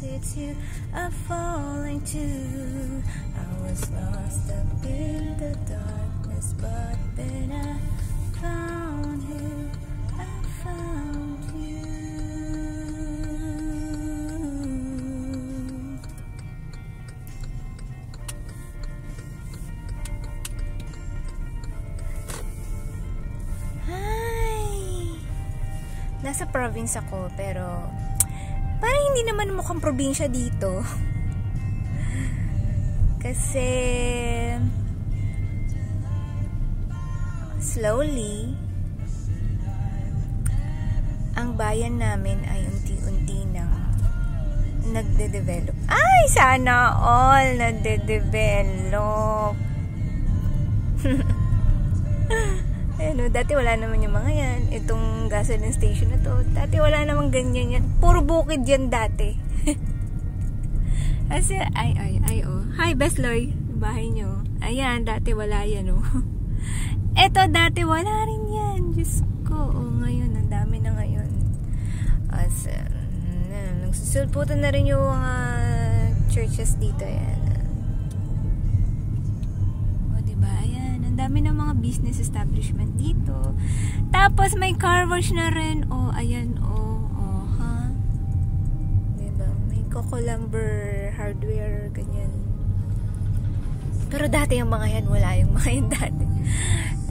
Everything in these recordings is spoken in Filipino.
it's you I'm falling to. I was lost up in the darkness, but then I found you. I found you. Nasa province ako, pero parang hindi naman mukhang probinsya dito. Kasi slowly ang bayan namin ay unti-unti nang nagde-develop. Ay, sana all nagde-develop. Ano, dati wala naman yung mga yan. Itong gasoline station na to, dati wala naman ganyan yan. Puro bukid yan dati. Kasi, oh. Hi, Besloy. Bahay nyo. Ayan, dati wala yan, oh. Eto, dati wala rin yan. Diyos ko, oh, ngayon, ang dami na ngayon. As, nagsusulputan na rin yung mga churches dito, yan. Dami ng mga business establishment dito. Tapos may car wash na rin. Oh, ayan, ha? Diba? May Coco Lumber hardware, ganyan. Pero dati yung mga yan, wala yung mga yan dati.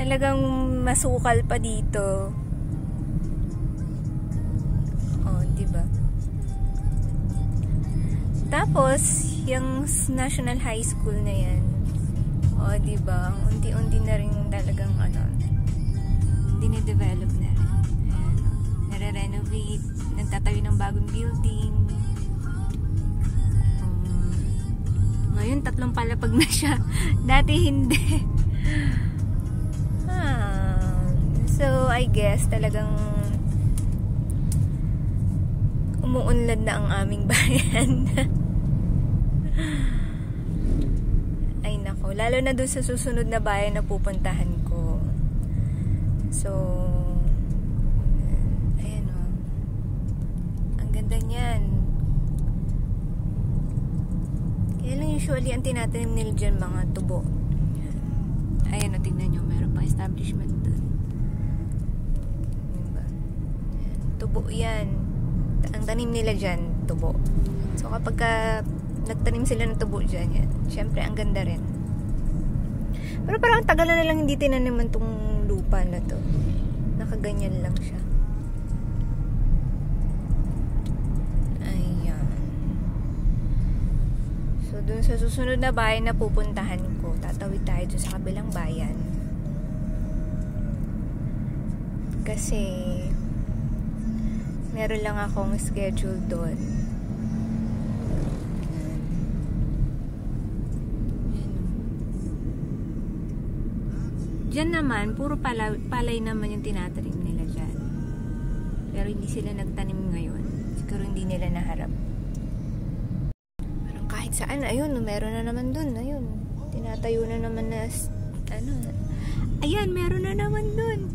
Talagang masukal pa dito. Oh, diba? Tapos, yung National High School na yan, oh, diba? Unti-unti na rin talagang dinidevelop na rin. Ayan, nare-renovate, nagtatayo ng bagong building. Ngayon, 3 palapag na siya. Dati hindi. So, I guess talagang umuunlad na ang aming bayan. Lalo na doon sa susunod na bayan na pupuntahan ko. So, ayan o. Ang ganda niyan. Kaya lang usually ang tinatanim nila dyan mga tubo. Ayan o, tignan nyo. Meron pa establishment doon. Diba? Tubo yan. Ang tanim nila dyan, tubo. So, kapag nagtanim sila ng tubo dyan, yan. Siyempre, ang ganda rin. Pero parang tagal na lang hindi tinaniman tong lupa na to. Nakaganyan lang siya. Ayan. So, dun sa susunod na bayan na pupuntahan ko, tatawid tayo dun sa kabilang bayan. Kasi, meron lang akong schedule doon. Diyan naman, puro palay naman yung tinatanim nila dyan. Pero hindi sila nagtanim ngayon. Siguro hindi nila naharap. Parang kahit saan, ayun, meron na naman dun. Ayun, tinatayo na naman na, ayan, meron na naman dun.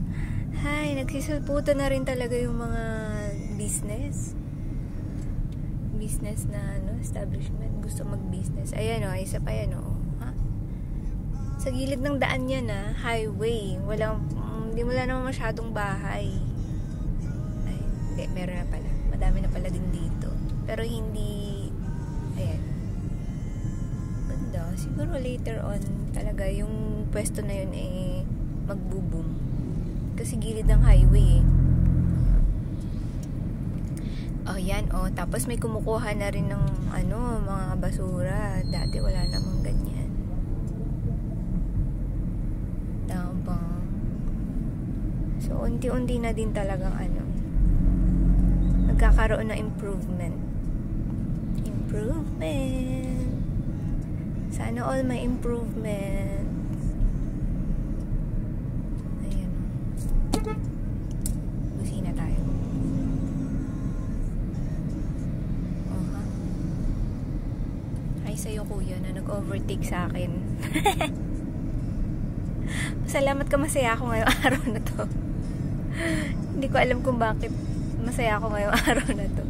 Hay, nagsisulputan na rin talaga yung mga business. Business na, establishment. Gusto mag-business. Ayan, isa pa yan, sa gilid ng daan yan, highway. Hindi wala naman masyadong bahay. Ay, hindi, meron na pala. Madami na pala din dito. Pero hindi, ayan. Ganda. Siguro later on, talaga, yung pwesto na yun magbo-boom. Kasi gilid ng highway Oh, yan, Tapos may kumukuha na rin ng, mga basura. Dati wala namang ganyan. So, unti-unti na din talagang nagkakaroon ng improvement. Sana all may improvement. Ayan. Busina tayo. Hi sa'yo, kuya, na nag-overtake sa akin. Salamat ka, masaya ako ngayong araw na to. Hindi ko alam kung bakit masaya ako ngayong araw na to.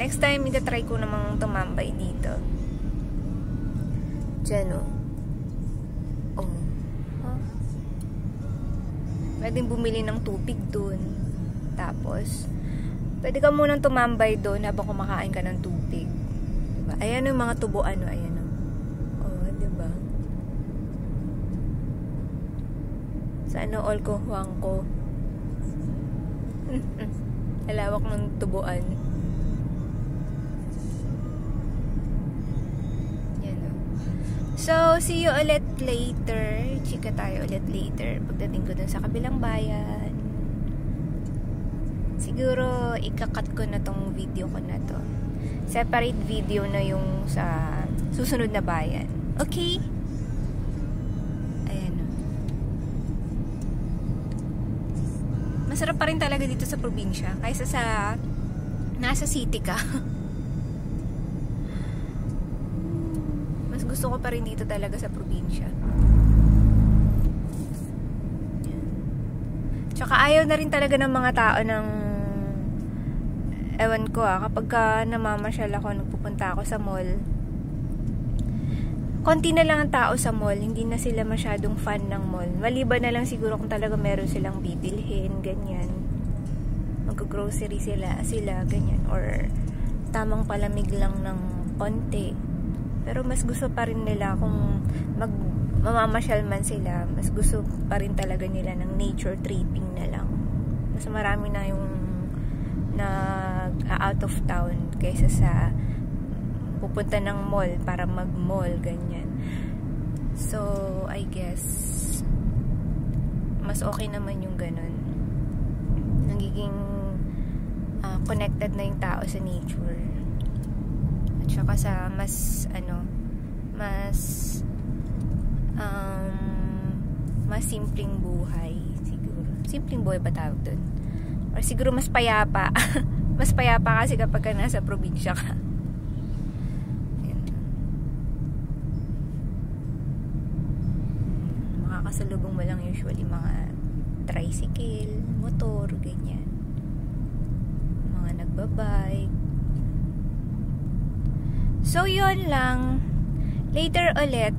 Next time, itatry ko namang tumambay dito. Diyan, oh. Oh. Huh? Pwedeng bumili ng tubig dun. Tapos, pwede ka munang tumambay dun habang kumakain ka ng tubig. Diba? Ayan yung mga tubuan, oh. Ayan, oh. Oh, diba? Sa ano, all ko, huwang ko. Alawak ng tubuan. So, see you ulit later. Chika tayo ulit later. Pagdating ko dun sa kabilang bayan. Siguro, ikakat ko na tong video ko na to. Separate video na yung sa susunod na bayan. Okay? Ayan. Masarap pa rin talaga dito sa probinsya. Kaysa sa nasa city ka. Gusto ko pa rin dito talaga sa probinsya. Tsaka ayaw na rin talaga ng mga tao ng ewan ko kapag ka namamasyal ako, nagpupunta ako sa mall, konti na lang ang tao sa mall, hindi na sila masyadong fan ng mall. Maliban na lang siguro kung talaga meron silang bibilhin, ganyan. Mag-grocery sila, ganyan. Or tamang palamig lang ng konti. Pero mas gusto pa rin nila kung mamamasyal man sila, mas gusto pa rin talaga nila ng nature tripping na lang. Mas marami na yung out of town kaysa sa pupunta ng mall para mag-mall, ganyan. So, I guess mas okay naman yung ganun. Nagiging connected na yung tao sa nature. At saka sa mas simpleng buhay siguro. Simpleng buhay ba tawag dun? Or siguro mas payapa. Mas payapa kasi kapag ka nasa probinsya ka. Ayan. Makakasalubong mo lang usually mga tricycle, motor, ganyan. Mga nagbabike. So, yun lang. Later ulit,